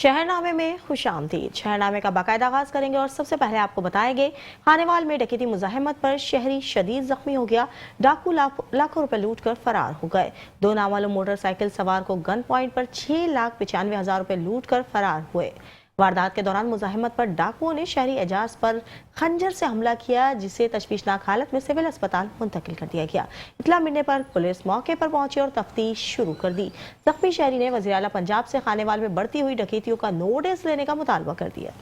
शहरनामे में खुशामदीद। शहरनामे का बाकायदा आगाज करेंगे और सबसे पहले आपको बताएंगे खानेवाल में डकैती मुजाहिमत पर शहरी शदीद जख्मी हो गया। डाकू लाखों रुपए लूट कर फरार हो गए। दो नामालूम मोटरसाइकिल सवार को गन पॉइंट पर 6,95,000 रुपए लूट कर फरार हुए। वारदात के दौरान मुजाहिमत पर डाकुओं ने शहरी एजाज पर खंजर से हमला किया, जिसे तशवीशनाक हालत में सिविल अस्पताल मुंतकिल कर दिया गया। इतला मिलने पर पुलिस मौके पर पहुंची और तफ्तीश शुरू कर दी। जख्मी शहरी ने वज़ीर आला पंजाब से खानेवाल में बढ़ती हुई डकैतियों का नोटिस लेने का मुतालबा कर दिया।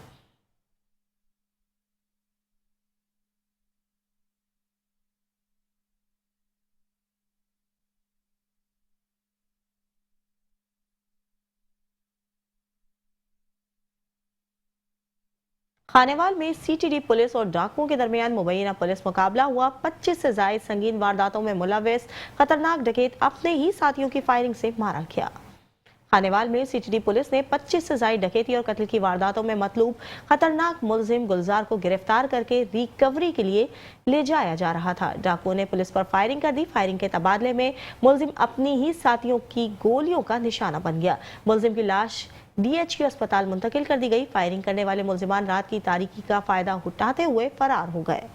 खानेवाल में सीटीडी पुलिस और डाकुओं के दरमियान मुबैना पुलिस मुकाबला हुआ। 25 से जायद संगीन वारदातों में मुलव्वस खतरनाक डकैत अपने ही साथियों की फायरिंग से मारा गया। खानेवाल में सीटीडी पुलिस ने 25 से जायद डकैती और कत्ल की वारदातों में मतलूब खतरनाक मुलजिम गुलजार को गिरफ्तार करके रिकवरी के लिए ले जाया जा रहा था। डाकुओं ने पुलिस पर फायरिंग कर दी। फायरिंग के तबादले में मुलजिम अपनी ही साथियों की गोलियों का निशाना बन गया। मुलजिम की लाश डीएचक्यू अस्पताल मुंतकिल कर दी गई। फायरिंग करने वाले मुलजिमान रात की तारीकी का फायदा उठाते हुए फरार हो गए।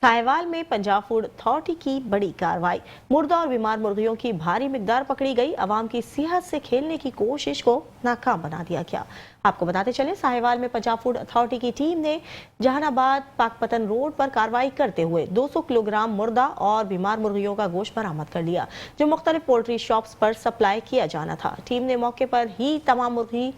साहिवाल में पंजाब फूड अथॉरिटी की बड़ी कार्रवाई। मुर्दा और बीमार मुर्गियों की भारी मिकदार पकड़ी गई। अवाम की सेहत से खेलने की कोशिश को नाकाम बना दिया गया। आपको बताते चले, साहिवाल में पंजाब फूड अथॉरिटी की टीम ने जहानाबाद पाकपतन रोड पर कार्रवाई करते हुए 200 किलोग्राम मुर्दा और बीमार मुर्गियों का गोश्त बरामद कर लिया, जो मुख्तलिफ पोल्ट्री शॉप्स पर सप्लाई किया जाना था। टीम ने मौके पर ही तमाम मुर्गी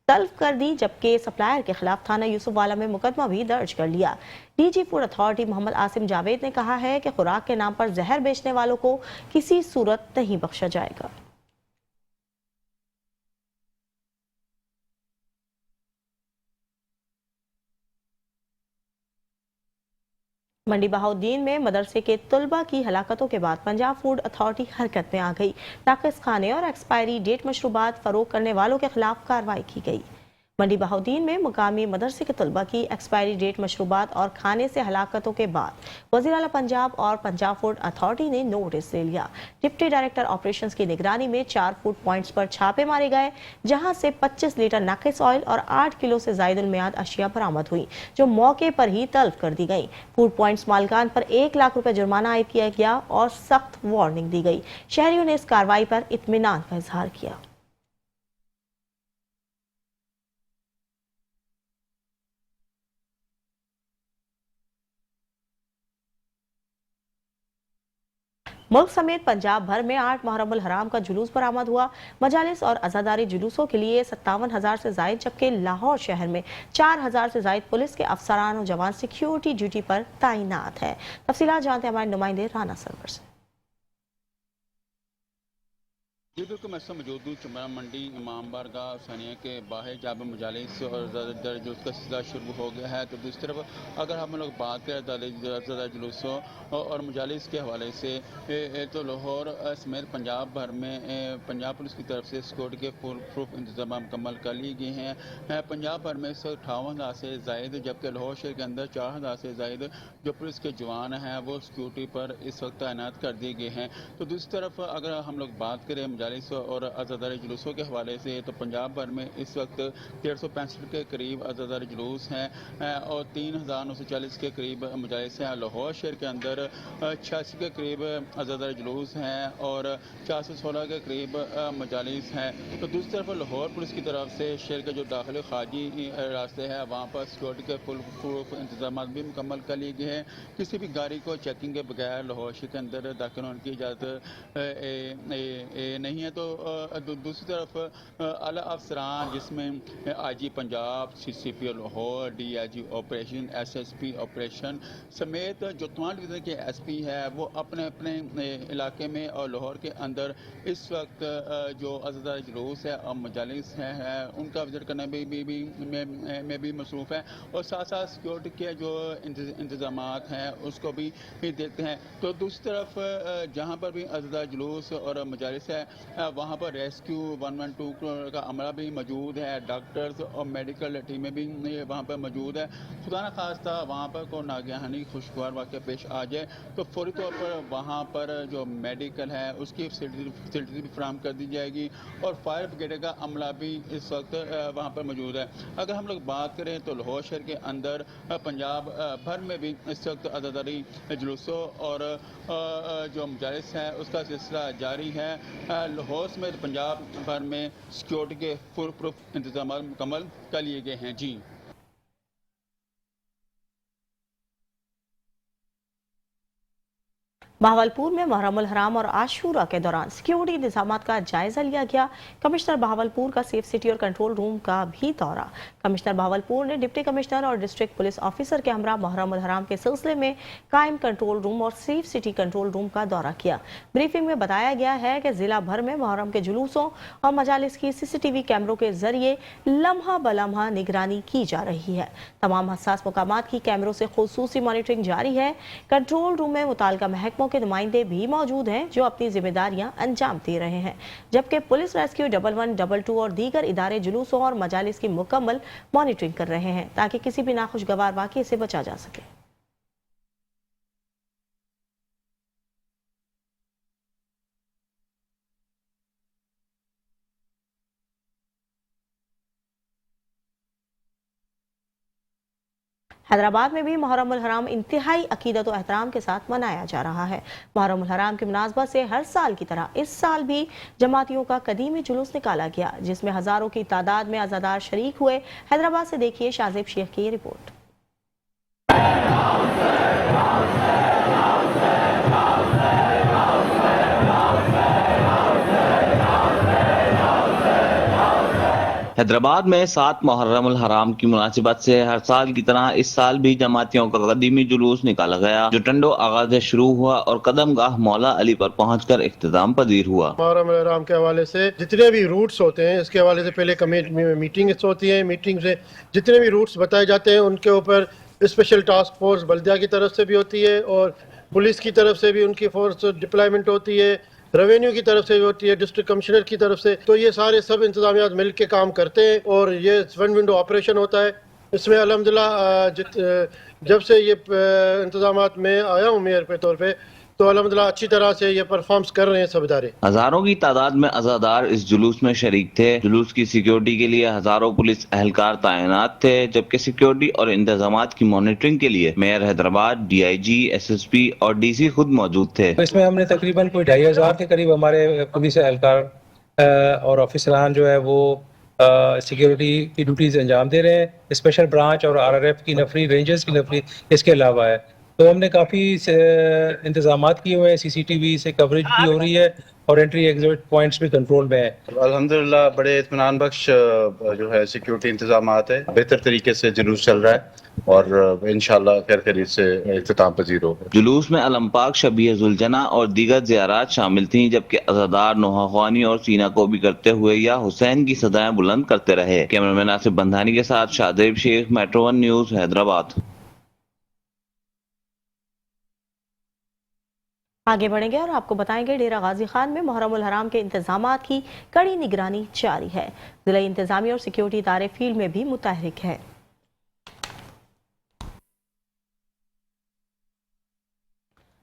तल्फ कर दी, जबकि सप्लायर के खिलाफ थाना यूसुफ वाला में मुकदमा भी दर्ज कर लिया। DG food authority Mohammad Asim Javed ने कहा है कि खुराक के नाम पर जहर बेचने वालों को किसी सूरत नहीं बख्शा जाएगा। मंडी बहाउद्दीन में मदरसे के तुलबा की हलाकतों के बाद पंजाब फूड अथॉरिटी हरकत में आ गई। नाकिस खाने और एक्सपायरी डेट मशरूबात फरोख करने वालों के खिलाफ कार्रवाई की गई। मंडी बहाउद्दीन में मुकामी मदरसे के तलबा की एक्सपायरी डेट मशरूबात और खाने से हलाकतों के बाद वज़ीर आला पंजाब और पंजाब फूड अथॉरिटी ने नोटिस ले लिया। डिप्टी डायरेक्टर ऑपरेशंस की निगरानी में 4 फूड पॉइंट्स पर छापे मारे गए, जहां से 25 लीटर नाकिस ऑयल और 8 किलो से जायद मियाद अशिया बरामद हुई, जो मौके पर ही तल्फ कर दी गई। फूड पॉइंट्स मालिकान पर 1 लाख रुपए जुर्माना आयद किया गया और सख्त वार्निंग दी गई। शहरियों ने इस कार्रवाई पर इत्मीनान का इजहार किया। मुल्क समेत पंजाब भर में 8 मुहर्रम उल हराम का जुलूस बरामद हुआ। मजालिस और अज़ादारी जुलूसों के लिए 57,000 से जायद, जबकि लाहौर शहर में 4,000 से जायद पुलिस के अफसरान और जवान सिक्योरिटी ड्यूटी पर तैनात है। तफसीलात जानते हैं हमारे नुमाइंदे राना सरवर से। जी बिल्कुल, मैं इस समय मौजूद हूँ चुमरा मंडी इमाम बारगाह सानिया के बाहर, जहाँ पर मजालिस और ज़्यादा जुलूस का सिलसिला शुरू हो गया है। तो दूसरी तरफ अगर हम लोग बात करें ज़्यादा जुलूसों और मजालिस के हवाले से, तो लाहौर समेत पंजाब भर में पंजाब पुलिस की तरफ से सिक्योरिटी के फुल प्रूफ इंतजाम मुकम्मल कर लिए गए हैं। पंजाब भर में इस वक्त 58,000 से जायद, जबकि लाहौर शहर के अंदर 4,000 से जायद जो पुलिस के जवान हैं वो सिक्योरिटी पर इस वक्त तैनात कर दिए गए हैं। तो दूसरी तरफ अगर हम लोग बात करें मजालिस और अज़ादारी जुलूसों के हवाले से, तो पंजाब भर में इस वक्त 165 के करीब अज़ादारी जुलूस हैं और 3,940 के करीब मजालिस हैं। लाहौर शहर के अंदर 86 के करीब अज़ादारी जुलूस हैं और 416 के करीब मजालिस हैं। तो दूसरी तरफ लाहौर पुलिस की तरफ से शहर के जो दाखिली खारजी रास्ते हैं वहाँ पर सिक्योरिटी के फुल प्रूफ इंतजाम भी मुकम्मल कर लिए गए हैं। किसी भी गाड़ी को चेकिंग के बगैर लाहौर शहर के अंदर दाखिल होने की इजाज़त नहीं नहीं है। तो दूसरी तरफ आला अफसरान जिसमें IG Punjab, CCP Lahore, DIG operation, SSP operation समेत जो तमाम डिवीज़न के SP है वो अपने अपने इलाके में और लाहौर के अंदर इस वक्त जो आज़ादार जुलूस है और मजालिस है उनका विजिट करने में भी मसरूफ़ है और साथ साथ सिक्योरिटी के जो इंतज़ामात हैं उसको भी देखते हैं। तो दूसरी तरफ जहाँ पर भी आज़ादार जुलूस और मजालिस है वहाँ पर रेस्क्यू 112 का अमला भी मौजूद है, डॉक्टर्स और मेडिकल टीमें भी वहाँ पर मौजूद है। खुदा न खास्ता वहाँ पर कोई नागहानी खुशगवार वाक़या पेश आ जाए तो फौरी तौर पर वहाँ पर जो मेडिकल है उसकी फैसिलिटी भी फराहम कर दी जाएगी और फायर ब्रिगेड का अमला भी इस वक्त वहाँ पर मौजूद है। अगर हम लोग बात करें तो लाहौर शहर के अंदर पंजाब भर में भी इस वक्त आज़ादारी जुलूसों और जो मजालिस है उसका सिलसिला जारी है। लाहौर समेत पंजाब भर में सिक्योरिटी के फुल प्रूफ इंतजाम मुकम्मल कर लिए गए हैं। जी बहावलपुर में मुहर्रमुल हराम और आशूरा के दौरान सिक्योरिटी इंतजाम का जायजा लिया गया। कमिश्नर बहावलपुर का सेफ सिटी और कंट्रोल रूम का भी दौरा। कमिश्नर बहावलपुर ने डिप्टी कमिश्नर और डिस्ट्रिक्ट पुलिस ऑफिसर के हमरा मुहर्रमुल हराम के सिलसिले में कायम कंट्रोल रूम और सेफ सिटी कंट्रोल रूम का दौरा किया। ब्रीफिंग में बताया गया है कि जिला भर में मुहर्रम के जुलूसों और मजालिस की CCTV कैमरों के जरिए लम्हा बलम्हा निगरानी की जा रही है। तमाम हसास मुकामात की कैमरों से खुसूसी मॉनिटरिंग जारी है। कंट्रोल रूम में मुताल्लिका महकमों के नुमाइंदे भी मौजूद हैं जो अपनी जिम्मेदारियां अंजाम दे रहे हैं, जबकि पुलिस रेस्क्यू 112 और दीगर इदारे जुलूसों और मजालिस की मुकम्मल मॉनिटरिंग कर रहे हैं ताकि किसी भी नाखुशगवार वाक़ये से बचा जा सके। हैदराबाद में भी मुहर्रमुल हराम इंतहाई अकीदत और एहतराम के साथ मनाया जा रहा है। मुहर्रमुल हराम की मुनासबत से हर साल की तरह इस साल भी जमातियों का कदीमी जुलूस निकाला गया जिसमें हजारों की तादाद में अज़ादार शरीक हुए। हैदराबाद से देखिए शाजिब शेख की रिपोर्ट। हैदराबाद में 7 मुहर्रमुल हराम की मुनासिबत से हर साल की तरह इस साल भी जमातियों का कदीमी जुलूस निकाला गया जो टंडो आगाज से शुरू हुआ और कदमगाह मौला अली पर पहुंचकर इख्तिताम पजीर हुआ। मुहर्रमुल हराम के हवाले से जितने भी रूट्स होते हैं इसके हवाले से पहले मीटिंग्स होती हैं। मीटिंग से जितने भी रूट्स बताए जाते हैं उनके ऊपर स्पेशल टास्क फोर्स बल्दिया की तरफ से भी होती है और पुलिस की तरफ से भी उनकी फोर्स डिप्लॉयमेंट होती है, रेवेन्यू की तरफ से भी होती है, डिस्ट्रिक्ट कमिश्नर की तरफ से। तो ये सारे सब इंतजामियात मिल के काम करते हैं और ये वन विंडो ऑपरेशन होता है। इसमें अल्हम्दुलिल्लाह जब से ये इंतजामात में आया हूँ मेयर के तौर पे तो अल्हम्दुलिल्लाह अच्छी तरह से ये परफॉर्म्स कर रहे हैं सब इदारे। हजारों की तादाद में अज़ादार इस जुलूस में शरीक थे। जुलूस की सिक्योरिटी के लिए हजारों पुलिस एहलकार तैनात थे, जबकि सिक्योरिटी और इंतजामात की मॉनिटरिंग के लिए मेयर हैदराबाद, DIG, SSP और DC खुद मौजूद थे। तो इसमें हमने तकरीबन कोई 2500 के करीब हमारे पुलिस एहलकार और ऑफिसरान जो है वो सिक्योरिटी की ड्यूटीज अंजाम दे रहे हैं। स्पेशल ब्रांच और RRF की नफरी, रेंजर्स की नफरी इसके अलावा है। तो हमने काफ़ी इंतजामात किए हुए हैं। CCTV से कवरेज भी हो रही है और एंट्री एग्जिट पॉइंट्स भी कंट्रोल में है। अल्हम्दुलिल्लाह बड़े इत्मीनान बख्श जो है सिक्योरिटी इंतजामात है, बेहतर तरीके से जुलूस चल रहा है और इंशाल्लाह खैर खैरियत से इख्तिताम पजीर होगा। जुलूस में अलम पाक, शबीह जुलजना और दीगर ज़ियारात शामिल थीं, जबकि अज़ादार नोहाख्वानी और सीना को भी करते हुए या हुसैन की सदाएं बुलंद करते रहे। कैमरामैन आसिफ बंधानी के साथ शाजिब शेख, मेट्रो 1 न्यूज़, हैदराबाद। आगे बढ़ेंगे और आपको बताएंगे डेरा गाजी खान में मुहर्रमुल हराम के इंतजामात की कड़ी निगरानी जारी है। जिला इंतजामी और सिक्योरिटी इदारे फील्ड में भी मुतहरिक है।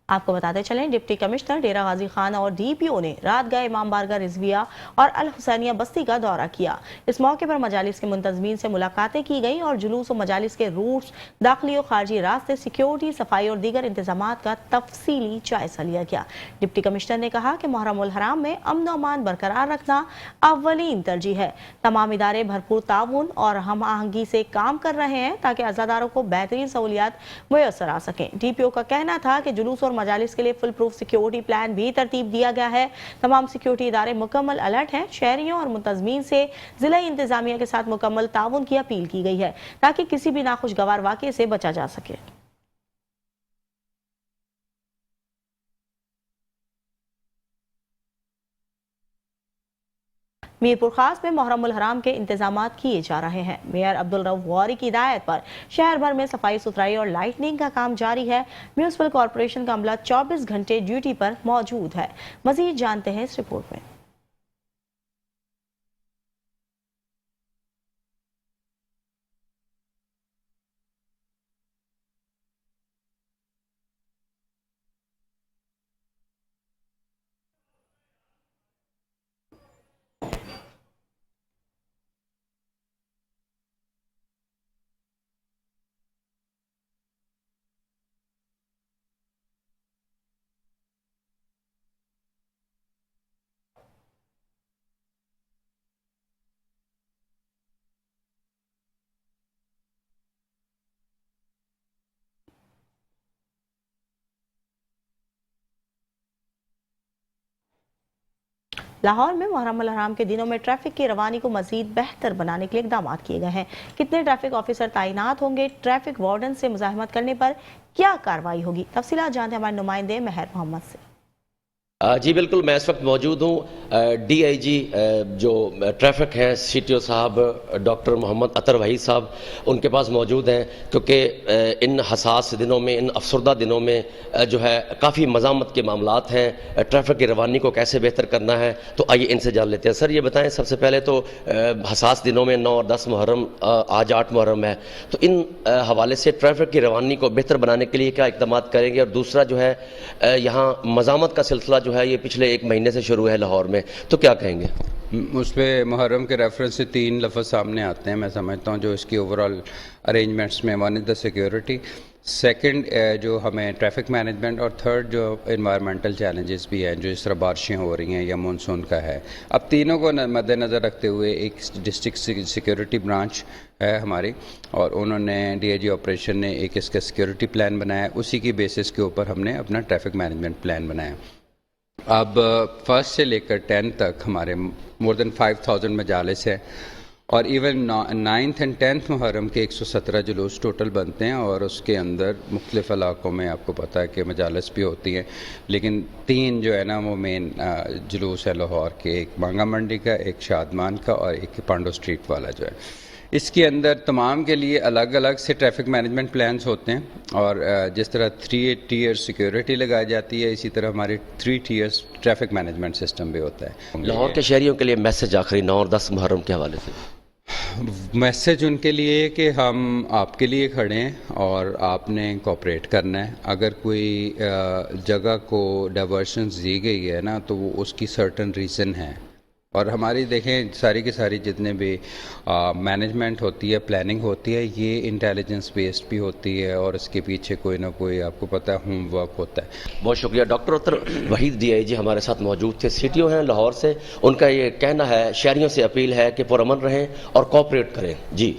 आपको बताते चलें डिप्टी कमिश्नर डेरा गाजी खान और DPO ने रात गए इमाम बारगाह रिजविया और अल हुसैनिया बस्ती का दौरा किया। इस मौके पर मजालिस के मुंतजमीन से मुलाकातें की गई और जुलूस और मजालिस के रूट्स, दाखिली और खारजी रास्ते, सिक्योरिटी, सफाई और दीगर इंतजामात का तफसीली जायजा लिया गया। डिप्टी कमिश्नर ने कहा कि मुहर्रमुल हराम में अमन अमान बरकरार रखना अव्वलीन तरजीह है। तमाम इदारे भरपूर ताउन और हम आहंगी से काम कर रहे हैं ताकि अज़ादारों को बेहतरीन सहूलियात मुयसर आ सकें। DPO का कहना था कि जुलूस और मजालिस के लिए फुल प्रूफ सिक्योरिटी प्लान भी तरतीब दिया गया है। तमाम सिक्योरिटी इदारे मुकम्मल अलर्ट हैं। शहरियों और मुंतजमीन से जिला इंतजामिया के साथ मुकम्मल ताउन की अपील की गई है ताकि किसी भी नाखुशगवार वाक़े से बचा जा सके। मीरपुर खास में मुहर्रमुल हराम के इंतजामात किए जा रहे हैं। मेयर अब्दुल रऊफ गौरी की हिदायत पर शहर भर में सफाई सुथराई और लाइटनिंग का काम जारी है। म्यूनिसिपल कॉरपोरेशन का अमला 24 घंटे ड्यूटी पर मौजूद है। मजीद जानते हैं इस रिपोर्ट में। लाहौर में मुहर्रमुल हराम के दिनों में ट्रैफिक की रवानी को मजीद बेहतर बनाने के लिए इकदाम किए गए हैं। कितने ट्रैफिक ऑफिसर तैनात होंगे, ट्रैफिक वार्डन से मुजाहमत करने पर क्या कार्रवाई होगी, तफसीलात जानते हैं हमारे नुमाइंदे महर मोहम्मद से। जी बिल्कुल, मैं इस वक्त मौजूद हूँ DIG जो ट्रैफिक हैं CTO साहब डॉक्टर मोहम्मद अतर वहीद साहब उनके पास मौजूद हैं, क्योंकि इन हसास दिनों में, इन अफसरदा दिनों में जो है काफ़ी मज़ामत के मामलात हैं। ट्रैफिक की रवानी को कैसे बेहतर करना है, तो आइए इनसे जान लेते हैं। सर ये बताएं, सबसे पहले तो हसास दिनों में 9 और 10 मुहर्रम, आज 8 मुहर्रम है, तो इन हवाले से ट्रैफिक की रवानी को बेहतर बनाने के लिए क्या इक़दाम करेंगे? और दूसरा जो है यहाँ मज़ामत का सिलसिला जो है ये पिछले 1 महीने से शुरू है लाहौर में, तो क्या कहेंगे? उस पर मुहर्रम के रेफरेंस से 3 लफ्ज़ सामने आते हैं, मैं समझता हूँ, जो इसकी ओवरऑल अरेंजमेंट्स में। One is the security, second जो हमें ट्रैफिक मैनेजमेंट, और थर्ड जो इन्वायरमेंटल चैलेंजेस भी हैं, जो इस तरह बारिशें हो रही हैं या मानसून का है। अब तीनों को मद्देनज़र रखते हुए एक डिस्ट्रिक्ट सिक्योरिटी ब्रांच है हमारी, और उन्होंने DIG ऑपरेशन ने एक इसका सिक्योरिटी प्लान बनाया, उसी की बेसिस के ऊपर हमने अपना ट्रैफिक मैनेजमेंट प्लान बनाया। अब 1 से लेकर 10 तक हमारे मोर देन 5000 मजालिस हैं, और even 9th and 10th Muharram के 117 जुलूस टोटल बनते हैं, और उसके अंदर मुख्तलिफ़ इलाकों में आपको पता है कि मजालिस भी होती हैं, लेकिन 3 जो है ना वो मेन जुलूस है लाहौर के, एक मांगा मंडी का, एक शादमान का, और एक पांडो स्ट्रीट वाला जो है। इसके अंदर तमाम के लिए अलग अलग से ट्रैफिक मैनेजमेंट प्लान्स होते हैं, और जिस तरह 3 टियर्स सिक्योरिटी लगाई जाती है, इसी तरह हमारे 3 टियर्स ट्रैफिक मैनेजमेंट सिस्टम भी होता है। लाहौर के शहरियों के लिए मैसेज आखिरी 9 और 10 मुहर्रम के हवाले से। मैसेज उनके लिए कि हम आपके लिए खड़े हैं और आपने कोऑपरेट करना है। अगर कोई जगह को डाइवर्शंस दी गई है ना, तो वो उसकी सर्टन रीज़न है, और हमारी देखें सारी की सारी जितने भी मैनेजमेंट होती है, प्लानिंग होती है, ये इंटेलिजेंस बेस्ड भी होती है, और इसके पीछे कोई ना कोई आपको पता है होमवर्क होता है। बहुत शुक्रिया। डॉक्टर अतर वहीद DIG हमारे साथ मौजूद थे, CTO हैं लाहौर से। उनका ये कहना है, शहरियों से अपील है कि पुरअमन रहें और कोऑपरेट करें। जी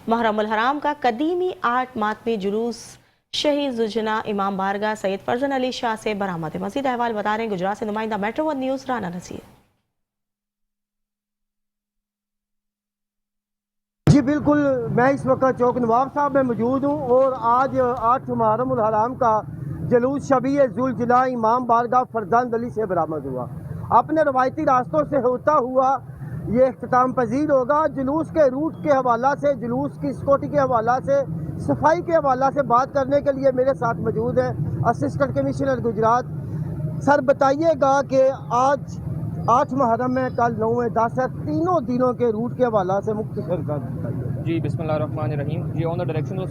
मुहर्रमुल हराम का कदीमी 8 मातमी जुलूस शहीद जुजना इमाम बारगाह सैयद फरजन अली शाह से बरामद है। मज़ीद अहवाल बता रहे हैं गुजरात से नुमाइंदा मेट्रो 1 न्यूज़ राना नसीर। जी बिल्कुल, मैं इस वक्त चौक नवाब साहब में मौजूद हूँ, और आज 8 मुहर्रमुल हराम का जुलूस शबीए जुलजना इमाम बारगाह फरजन अली से बरामद हुआ। अपने रवायती रास्तों से होता हुआ ये इख्तिताम पजीर होगा। जुलूस के रूट के हवाला से, जुलूस की सिक्योरिटी के हवाला से, सफाई के हवाला से बात करने के लिए मेरे साथ मौजूद है असिस्टेंट कमिश्नर गुजरात। सर बताइएगा कि आज 8 मुहर्रम में, कल 9 में 10 है, तीनों दिनों के रूट के हवाला से मुख्तसर कर बताइए। जी बिस्मिल्लाहिर्रहमानिर्रहीम। जी on the direction of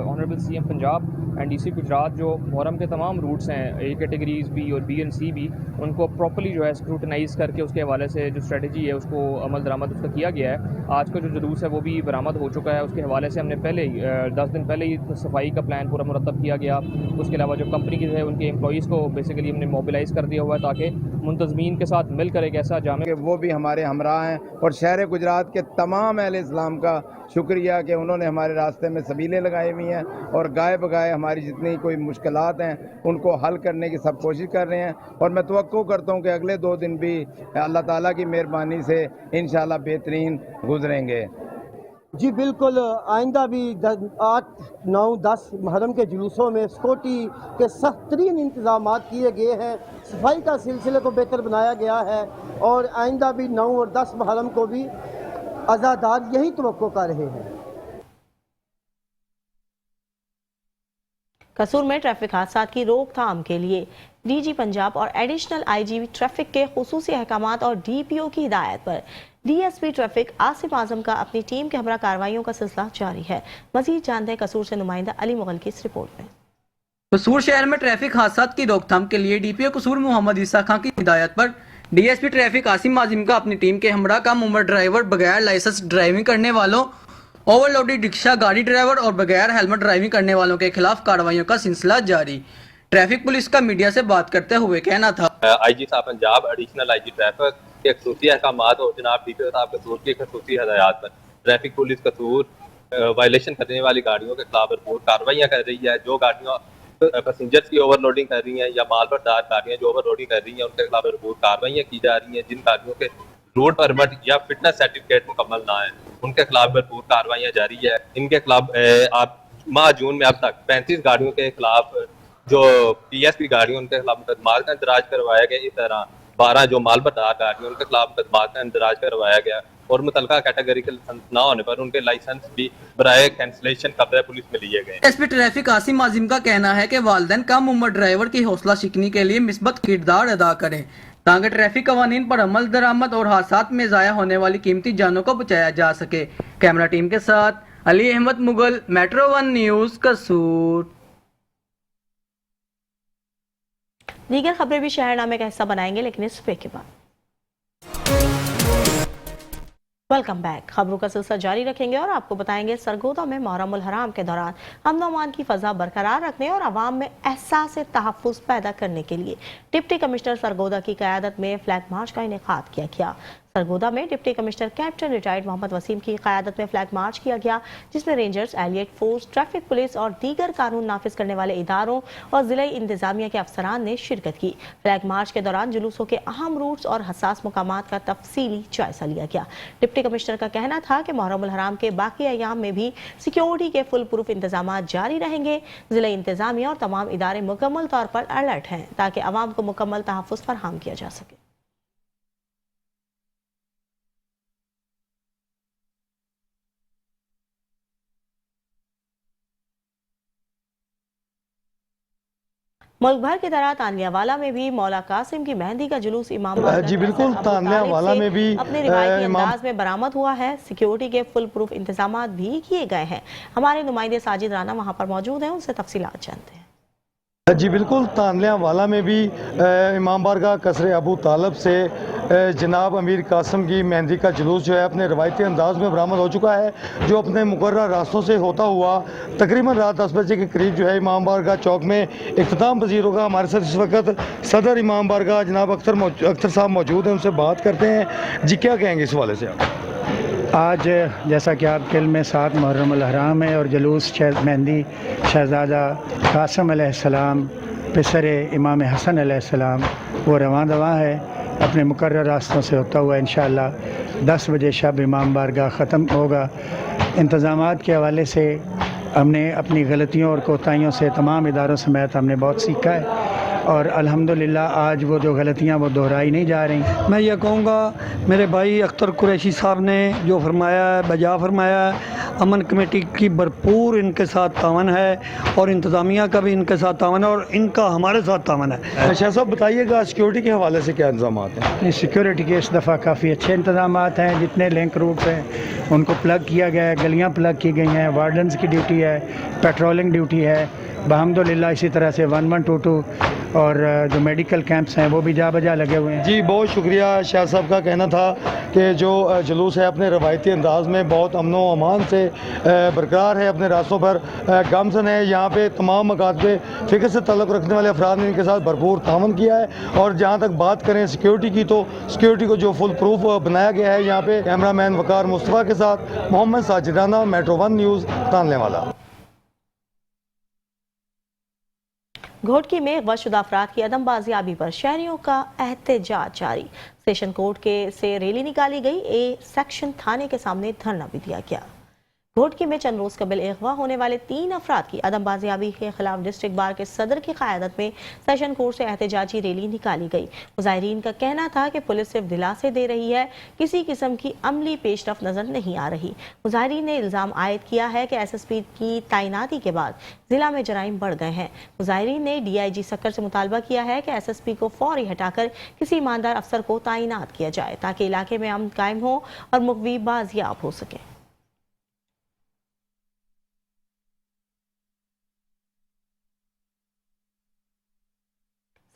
honourable CM Punjab and DC Gujarat, जो मुहर्रम के तमाम रूट्स हैं, A कैटेगरीज भी और B and C भी, उनको प्रॉपर्ली जो है स्क्रूटनाइज़ करके उसके हवाले से जो स्ट्रेटजी है उसको अमल दरामद उसका किया गया है। आज का जो जुलूस है वो भी बरामद हो चुका है। उसके हवाले से हमने पहले ही 10 दिन पहले ही सफाई का प्लान पूरा मुरतब किया गया। उसके अलावा जो कंपनी के है उनके एम्प्लॉइज़ को बेसिकली हमने मोबिलाइज़ कर दिया हुआ है, ताकि मुंतज़मीन के साथ मिलकर एक ऐसा जामे वो भी हमारे हमरा हैं, और शहर गुजरात के तमाम अहले इस्लाम का शुक्रिया कि उन्होंने हमारे रास्ते में सबीलें लगाई हुई हैं और गाए बगाए हमारी जितनी कोई मुश्किलात हैं उनको हल करने की सब कोशिश कर रहे हैं। और मैं तवक्को करता हूँ कि अगले 2 दिन भी अल्लाह ताला की मेहरबानी से इंशाल्लाह बेहतरीन गुजरेंगे। जी बिल्कुल, आइंदा भी 8, 9, 10 मुहर्रम के जुलूसों में सिक्योरिटी के सख्त तरीन इंतजाम किए गए हैं, सफाई का सिलसिले को बेहतर बनाया गया है और आइंदा भी 9 और 10 मुहर्रम को भी अज़ादार यही तवक्को कर रहे हैं। कसूर में ट्रैफिक हादसात की रोकथाम के लिए डीजी पंजाब और एडिशनल आईजी ट्रैफिक के खुसूसी अहकामात और डीपीओ की हिदायत पर डीएसपी ट्रैफिक आसिफ आजम का अपनी टीम के हमरा कार्रवाइयों का सिलसिला जारी है। मजीद जानते हैं कसूर से नुमाइंदा अली मुगल की इस रिपोर्ट में। कसूर शहर में ट्रैफिक हादसात की रोकथाम के लिए डीपीओ कसूर मोहम्मद ईसा खां की हिदायत पर डीएसपी ट्रैफिक आसिम आजिम का अपनी टीम के हमरा कम उम्र ड्राइवर, बगैर लाइसेंस ड्राइविंग करने वालों, ओवरलोडेड रिक्शा गाड़ी ड्राइवर और बगैर हेलमेट ड्राइविंग करने वालों के खिलाफ कार्रवाइयों का सिलसिला जारी। ट्रैफिक पुलिस का मीडिया से बात करते हुए कहना था, आईजी साहब पंजाब, एडिशनल आईजी ट्रैफिक के खसूसी अहकामात और जनाब डीपीओ साहब कसूर की खसूसी हदायत पर ट्रैफिक पुलिस कसूर वायलेशन करने वाली गाड़ियों के खिलाफ भरपूर कार्रवाइयाँ कर रही है। जो गाड़ियाँ पैसेंजर्स की ओवरलोडिंग कर रही हैं या माल बरदार गाड़ियाँ जो ओवरलोडिंग कर रही हैं उनके खिलाफ भरपूर कार्रवाइयाँ की जा रही हैं। जिन गाड़ियों के रोड परमिट या फिटनेस सर्टिफिकेट मुकम्मल ना है उनके खिलाफ भरपूर कार्रवाइयाँ जारी है। इनके खिलाफ आप माह जून में अब तक 35 गाड़ियों के खिलाफ जो पीएसपी गाड़ियों उनके खिलाफ मुकदमा का इंदराज करवाया गया। इस तरह 12 जो माल बरदार गाड़ियों उनके खिलाफ मुकदमा का इंदराज करवाया गया और मुतलका कैटेगरी के लाइसेंस ना होने पर उनके लाइसेंस भी बराए कैंसिलेशन कब्जा पुलिस में लिए गए। एसपी ट्रैफिक आसिम आजिम का कहना है कि वालिदैन कम उम्र ड्राइवर की हौसला शिकनी के लिए मिस्बत किरदार अदा करें ताकि ट्रैफिक कवानीन पर अमल दरामद और हादसात में जाया होने वाली कीमती जानों को बचाया जा सके। कैमरा टीम के साथ अली अहमद मुगल, मेट्रो 1 न्यूज, कसूर। दीगर खबरें भी शहरनामे का हिस्सा बनाएंगे, लेकिन इस ब्रेक के बाद। Welcome back. खबरों का सिलसिला जारी रखेंगे और आपको बताएंगे सरगोदा में मुहर्रम उल हराम के दौरान अमन अमान की फजा बरकरार रखने और आवाम में एहसास तहफ़्फ़ुज़ पैदा करने के लिए डिप्टी कमिश्नर सरगोदा की क़यादत में फ्लैग मार्च का इनेकाद किया गया। सरगोदा में deputy commissioner captain retired Mohammad Waseem की क़यादत में फ्लैग मार्च किया गया, जिसमें rangers, elite force, traffic police और दीगर कानून नाफिज करने वाले इदारों और ज़िला इंतजामिया के अफसरान ने शिरकत की। फ्लैग मार्च के दौरान जुलूसों के अहम रूट्स और हसास मुकामात का तफसीली जायजा लिया गया। डिप्टी कमिश्नर का कहना था कि मुहर्रम उल हराम के बाकी अयाम में भी सिक्योरिटी के फुल प्रूफ इंतजाम जारी रहेंगे। ज़िला इंतजामिया और तमाम इदारे मुकम्मल तौर पर अलर्ट हैं ताकि अवाम को मुकम्मल तहफ़्फ़ुज़ फराहम किया जा सके। मुल्क भर की तरह तानियावाला में भी मौला कासिम की मेहंदी का जुलूस इमाम जी बिल्कुल, तानियावाला में भी अपने रिवायती अंदाज में बरामद हुआ है। सिक्योरिटी के फुल प्रूफ इंतजाम भी किए गए हैं। हमारे नुमाइंदे साजिद राना वहां पर मौजूद हैं, उनसे तफसीलात जानते हैं। जी बिल्कुल, तानियावाला में भी इमाम बारगाह कसरे अबू तालब से जनाब अमीर कासिम की मेहंदी का जुलूस जो है अपने रवायती अंदाज में बरामद हो चुका है, जो अपने मुकर्रर रास्तों से होता हुआ तकरीबन रात 10 बजे के करीब जो है इमाम बारगाह चौक में इख्तिताम पजीर होगा। हमारे साथ इस वक्त सदर इमाम बारगाह जनाब अख्तर साहब मौजूद हैं, उनसे बात करते हैं। जी क्या कहेंगे इस हवाले से आप? आज जैसा कि आपके इल्म में 7 मुहर्रम उल हराम है और जुलूस मेहंदी शहज़ादा कासिम अलैहिस्सलाम पिसरे इमाम हसन अलैहिस्सलाम वो रवां दवा है अपने मुकर्रर रास्तों से होता हुआ इंशाअल्लाह 10 बजे शब इमाम बारगाह ख़त्म होगा। इंतज़ामात के हवाले से हमने अपनी गलतियों और कोताहियों से तमाम इदारों समेत हमने बहुत सीखा है और अल्हम्दुलिल्लाह आज वो जो गलतियाँ वो दोहराई नहीं जा रही। मैं ये कहूँगा मेरे भाई अख्तर कुरैशी साहब ने जो फरमाया है बजा फरमाया है। अमन कमेटी की भरपूर इनके साथ तावन है और इंतज़ामिया का भी इनके साथ तावन है और इनका हमारे साथ तावन है। शाह साहब बताइएगा सिक्योरिटी के हवाले से क्या इंतजाम हैं? सिक्योरिटी के इस दफ़ा काफ़ी अच्छे इंतजाम हैं। जितने लिंक रूट्स हैं उनको प्लग किया गया है, गलियाँ प्लग की गई हैं, वार्डन्स की ड्यूटी है, पेट्रोलिंग ड्यूटी है, अल्हम्दुलिल्लाह इसी तरह से 1122 और जो मेडिकल कैंप्स हैं वो भी जा बजा लगे हुए हैं। जी बहुत शुक्रिया। शाह साहब का कहना था कि जो जुलूस है अपने रवायती अंदाज में बहुत अमन व अमान से बरकरार है, अपने रास्तों पर गामजन है। यहाँ पे तमाम मकात पे फ़िक्र से ताल्लुक़ रखने वाले अफराद ने इनके साथ भरपूर तावन किया है। और जहाँ तक बात करें सिक्योरिटी की, तो सिक्योरिटी को जो फुल प्रूफ बनाया गया है। यहाँ पे कैमरामैन वकार मुस्तफ़ा के साथ मोहम्मद साजिद राना, मेट्रो 1 न्यूज़, तानलेवाला। घोटकी में गश्तशुदा अफराद की अदम बाजियाबी पर शहरियों का एहतजाज जारी। सेशन कोर्ट से रैली निकाली गई। ए सेक्शन थाने के सामने धरना भी दिया गया। घोटकी में चंद रोज कबल अगवा होने वाले 3 अफराद की अदम बाजियाबी के खिलाफ डिस्ट्रिक्ट बार के सदर की क़यादत में सेशन कोर्ट से एहतजाजी रैली निकाली गई। मुजाहिरीन का कहना था कि पुलिस सिर्फ दिलासे दे रही है, किसी किस्म की अमली पेशरफ नजर नहीं आ रही। मुजाहिरीन ने इल्ज़ाम आयद किया है कि SSP की तैनाती के बाद जिला में जराइम बढ़ गए हैं। मुजाहिरीन ने DIG सक्कर से मुतालबा किया है कि SSP को फौरी हटाकर किसी ईमानदार अफसर को तैनात किया जाए ताकि इलाके में अमन कायम हो और मुक़वी बाजियाब हो सके।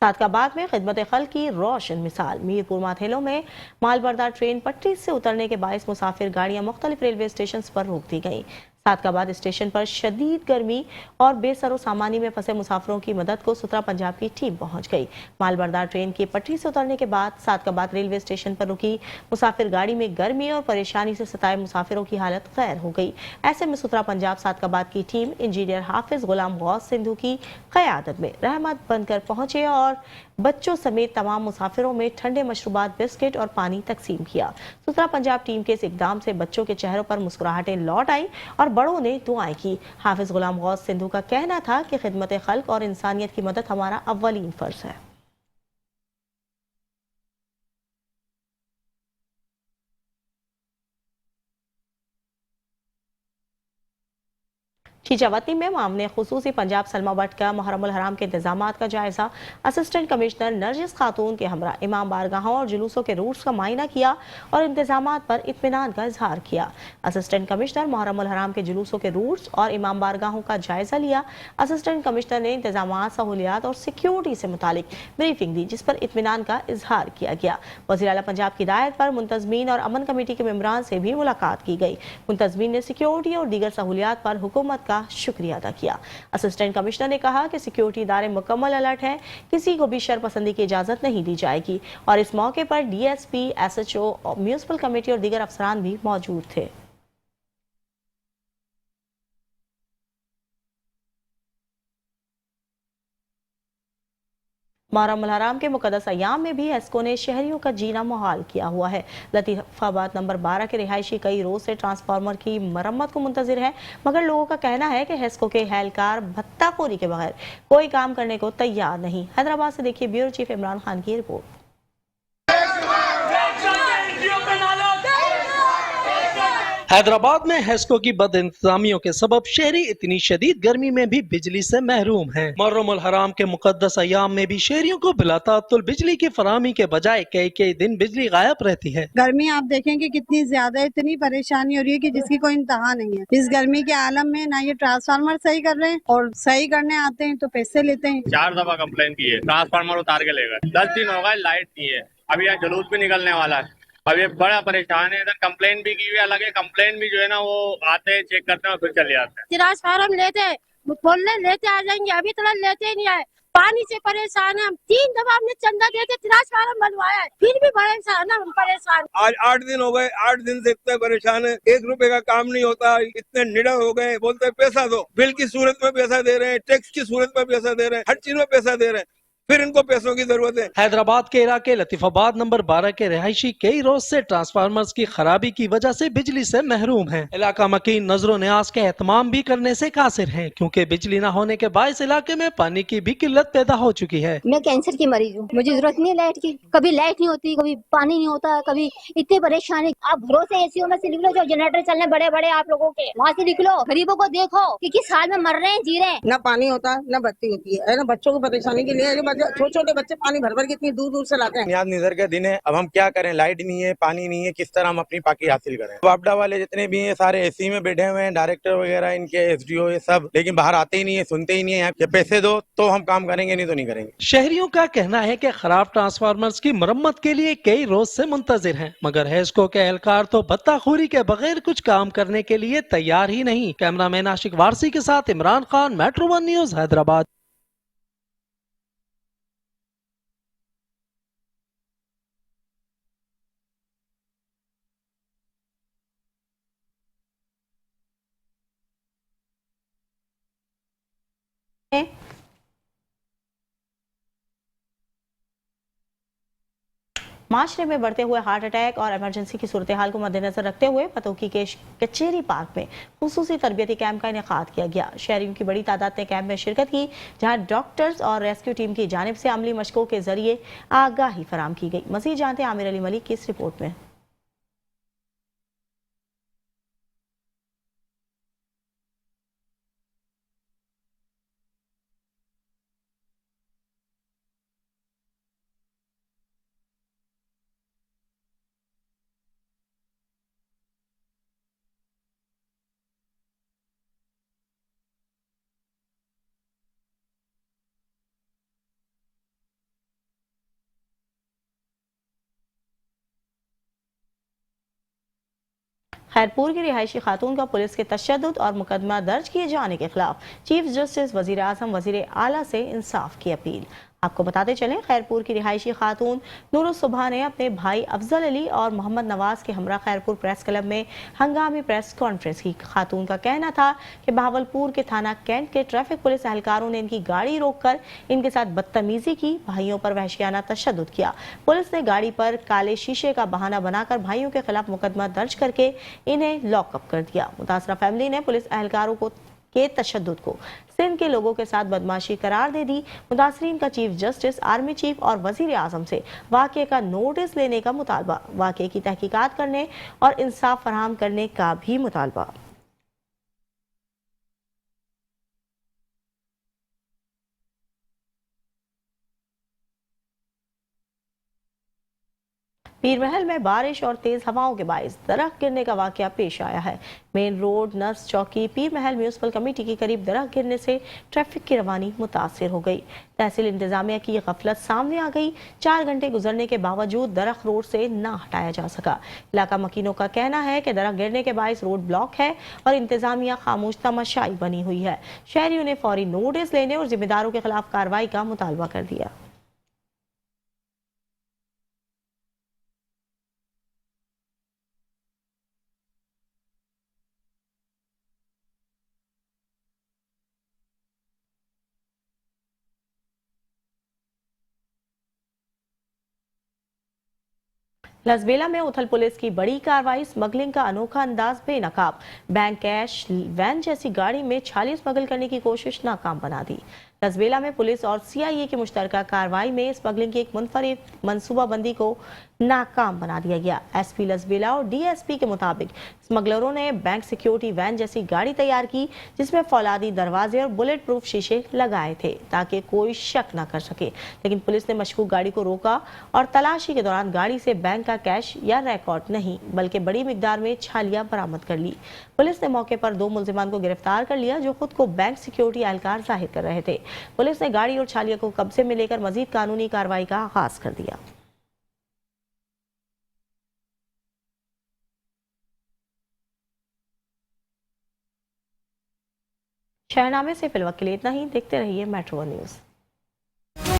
सादकाबाद में खिदमत खल्क की रोशन मिसाल। मीरपुर माथेलों में मालबरदार ट्रेन पटरी से उतरने के बायस मुसाफिर गाड़ियां मुख्तलिफ रेलवे स्टेशन पर रोक दी गईं। सादकाबाद स्टेशन पर शदीद गर्मी और बेसरो सामानी में फंसे मुसाफिरों की मदद को सुतरा पंजाब की टीम पहुंच गई। मालबरदार ट्रेन की पटरी से उतरने के बाद सादकाबाद रेलवे स्टेशन पर रुकी मुसाफिर गाड़ी में गर्मी और परेशानी से सताए मुसाफिरों की हालत गैर हो गई। ऐसे में सुतरा पंजाब सादकाबाद की टीम इंजीनियर हाफिज गुलाम गौस सिंधु की क़यादत में रहमत बनकर पहुंचे और बच्चों समेत तमाम मुसाफिरों में ठंडे मशरूबात, बिस्किट और पानी तकसीम किया। सुतरा पंजाब टीम के इस इकदाम से बच्चों के चेहरों पर मुस्कुराहटें लौट आई और बड़ों ने दुआएं की। हाफिज गुलाम गौस सिंधु का कहना था कि खिदमत खल्क और इंसानियत की मदद हमारा अव्वलीन फर्ज है। शीजावती में मामले खुसूसी पंजाब सलमा भट्ट का मुहर्रम उल हराम के इंतजामात का जायजा। असिस्टेंट कमिश्नर नरजिस खातून के हमरा इमाम बारगाहों और जुलूसों के रूट्स का मायना किया और इंतजामात पर इत्मीनान का इजहार किया। असिस्टेंट कमिश्नर मुहर्रम उल हराम के जुलूसों के रूट्स और इमाम बारगाहों का जायजा लिया। असिस्टेंट कमिश्नर ने इंतजामात, सहूलियात और सिक्योरिटी से मुतालिक ब्रीफिंग दी, जिस पर इत्मीनान का इजहार किया गया। वज़ीर आला पंजाब की हिदायत पर मुंतजमीन और अमन कमेटी के मेंबरान से भी मुलाकात की गई। मुंतजमीन ने सिक्योरिटी और दीगर सहूलियात पर हुकूमत का शुक्रिया अदा किया। असिस्टेंट कमिश्नर ने कहा कि सिक्योरिटी इदारे मुकम्मल अलर्ट हैं, किसी को भी शरपसंदी की इजाजत नहीं दी जाएगी। और इस मौके पर DSP, SHO, म्यूनिसिपल कमेटी और दीगर अफसरान भी मौजूद थे। मुहर्रम उल हराम के मुकद्दस अयाम में भी हेस्को ने शहरियों का जीना मुहाल किया हुआ है। लतीफाबाद नंबर 12 के रिहायशी कई रोज से ट्रांसफार्मर की मरम्मत को मुंतजिर है, मगर लोगों का कहना है कि हेस्को के एहलकार भत्ताखोरी के बगैर कोई काम करने को तैयार नहीं। हैदराबाद से देखिए ब्यूरो चीफ इमरान खान की रिपोर्ट। हैदराबाद में हेस्को की बद इंतजामियों के सबब शहरी इतनी शदीद गर्मी में भी बिजली से महरूम हैं। मुहर्रम उल हराम के मुकद्दस अयाम में भी शहरियों को बिलातातुल बिजली की फराहमी के बजाय कई दिन बिजली गायब रहती है। गर्मी आप देखें कि कितनी ज्यादा, इतनी परेशानी हो रही है कि जिसकी कोई इंतहा नहीं है। इस गर्मी के आलम में ना ये ट्रांसफार्मर सही कर रहे हैं और सही करने आते हैं तो पैसे लेते हैं। 4 दफा कंप्लेन की है, ट्रांसफार्मर उतार के ले गए। 10 दिन हो गए, लाइट नहीं है। अभी यहाँ जुलूस भी निकलने वाला है। अब ये बड़ा परेशान है। इधर कंप्लेन भी की हुई है, अलग है। कंप्लेन भी जो है ना वो आते हैं, चेक करते हैं और फिर चले जाते हैं। ट्रांसफार्मर लेते बोलने लेते आ जाएंगे, अभी तक लेते ही नहीं आए। पानी से परेशान है हम। 3 दफा हमने चंदा देते ट्रांसफार्मर बनवाया है, फिर भी परेशान है हम। परेशान आज 8 दिन हो गए, 8 दिन से इतने परेशान है। 1 रुपए का काम नहीं होता। इतने निडर हो गए, बोलते पैसा दो। बिल की सूरत में पैसा दे रहे हैं, टैक्स की सूरत में पैसा दे रहे हैं, हर चीज में पैसा दे रहे हैं, फिर इनको पैसों की जरूरत है। हैदराबाद के इलाके लतीफाबाद नंबर 12 के रिहायशी कई रोज से ट्रांसफार्मर्स की खराबी की वजह से बिजली से महरूम हैं। इलाका मकीन नजरो न्याज के एहतमाम भी करने से कासिर हैं, क्योंकि बिजली न होने के बायस इलाके में पानी की भी किल्लत पैदा हो चुकी है। मैं कैंसर की मरीज हूँ, मुझे जरूरत नहीं है लाइट की। कभी लाइट नहीं होती, कभी पानी नहीं होता, कभी इतनी परेशानी। आप भरोसे एसी में से निकलो, जो जनरेटर चलने बड़े बड़े आप लोगों के, वहाँ से निकलो। गरीबों को देखो कि किस हाल में मर रहे हैं, जी रहे हैं। न पानी होता न बत्ती होती है ना। बच्चों को परेशानी के लिए छोटे छोटे बच्चे पानी भर भर के इतनी दूर दूर से लाते हैं। नियाज निज़र के दिन है, अब हम क्या करें, लाइट नहीं है, पानी नहीं है, किस तरह हम अपनी पाकी हासिल करें। वापडा वाले जितने भी हैं सारे एसी में बैठे हुए हैं, डायरेक्टर वगैरह इनके एसडीओ ये सब, लेकिन बाहर आते ही नहीं है, सुनते ही नहीं है। ये पैसे दो तो हम काम करेंगे, नहीं तो नहीं करेंगे। शहरियों का कहना है कि खराब ट्रांसफार्मर्स की मरम्मत के लिए कई रोज से मुंतजिर हैं, मगर हेस्को के एहलकार तो बत्ताखोरी के बगैर कुछ काम करने के लिए तैयार ही नहीं। कैमरामैन आशिक वारसी के साथ इमरान खान, मेट्रो 1 न्यूज, हैदराबाद। माशरे में बढ़ते हुए हार्ट अटैक और इमरजेंसी की सूरत हाल को मद्देनजर रखते हुए पतोकी के कचेरी पार्क में खुसूसी तरबियती कैंप का इनेकाद किया गया। शहरियों की बड़ी तादाद ने कैंप में शिरकत की, जहां डॉक्टर्स और रेस्क्यू टीम की जानिब से अमली मशकों के जरिए आगाही फराम की गई। मजीद जानते हैं आमिर अली मलिक की इस रिपोर्ट में। खैरपुर की रिहायशी खातून का पुलिस के तशद्दुद और मुकदमा दर्ज किए जाने के खिलाफ चीफ जस्टिस, वजीर आजम, वजीर आला से इंसाफ की अपील। आपको बताते चलें, खैरपुर की रिहायशी खातून नूरुस्सुबहा ने अपने भाई अफजल अली और मोहम्मद नवाज के हमरा खैरपुर प्रेस क्लब में हंगामी प्रेस कॉन्फ्रेंस की। खातून का कहना था कि बहावलपुर के थाना कैंट के ट्रैफिक पुलिस एहलकारों ने इनकी गाड़ी रोककर इनके साथ बदतमीजी की, भाइयों पर वहशियाना तशद्दुद किया। पुलिस ने गाड़ी पर काले शीशे का बहाना बनाकर भाइयों के खिलाफ मुकदमा दर्ज करके इन्हें लॉकअप कर दिया। मुतासरा फैमिली ने पुलिस एहलकारों के तशद्दुद को सिंध के लोगों के साथ बदमाशी करार दे दी। मुतासरीन का चीफ जस्टिस, आर्मी चीफ और वजीर आजम से वाक़े का नोटिस लेने का मुतालबा, वाक़े की तहकीकात करने और इंसाफ फराहम करने का भी मुतालबा। पीरमहल में बारिश और तेज हवाओं के बायस दरख्त गिरने का वाकया पेश आया है। मेन रोड नर्स चौकी पीरमहल म्यूनसिपल कमेटी के करीब दरख्त गिरने से ट्रैफिक की रवानी मुतासिर हो गई। तहसील इंतजामिया की गफलत सामने आ गई। 4 घंटे गुजरने के बावजूद दरख्त रोड से ना हटाया जा सका। इलाका मकीनों का कहना है कि दरख्त गिरने के बायस रोड ब्लॉक है और इंतजामिया खामोश तमाशाई बनी हुई है। शहरियों ने फौरी नोटिस लेने और जिम्मेदारों के खिलाफ कार्रवाई का मुतालबा कर दिया। लसबेला में उथल पुलिस की बड़ी कार्रवाई, स्मगलिंग का अनोखा अंदाज बेनकाब। बैंक कैश वैन जैसी गाड़ी में छाली स्मगल करने की कोशिश नाकाम बना दी। लसबेला में पुलिस और सीआईए की मुश्तरका कार्रवाई में स्मगलिंग की एक मुनफरिद मनसूबाबंदी को नाकाम बना दिया गया। एसपी लसबेला और डीएसपी के मुताबिक स्मगलरों ने बैंक सिक्योरिटी वैन जैसी गाड़ी तैयार की, जिसमें फौलादी दरवाजे और बुलेट प्रूफ शीशे लगाए थे ताकि कोई शक न कर सके। लेकिन पुलिस ने मशकूक गाड़ी को रोका और तलाशी के दौरान गाड़ी से बैंक का कैश या रिकॉर्ड नहीं बल्कि बड़ी मिकदार में छालियां बरामद कर ली। पुलिस ने मौके पर 2 मुल्जिमान को गिरफ्तार कर लिया जो खुद को बैंक सिक्योरिटी एहलकार जाहिर कर रहे थे। पुलिस ने गाड़ी और छालिया को कब्जे में लेकर मजीद कानूनी कार्रवाई का आगाज कर दिया। शहरनामे से फिलहाल के लिए इतना ही। देखते रहिए मेट्रो न्यूज।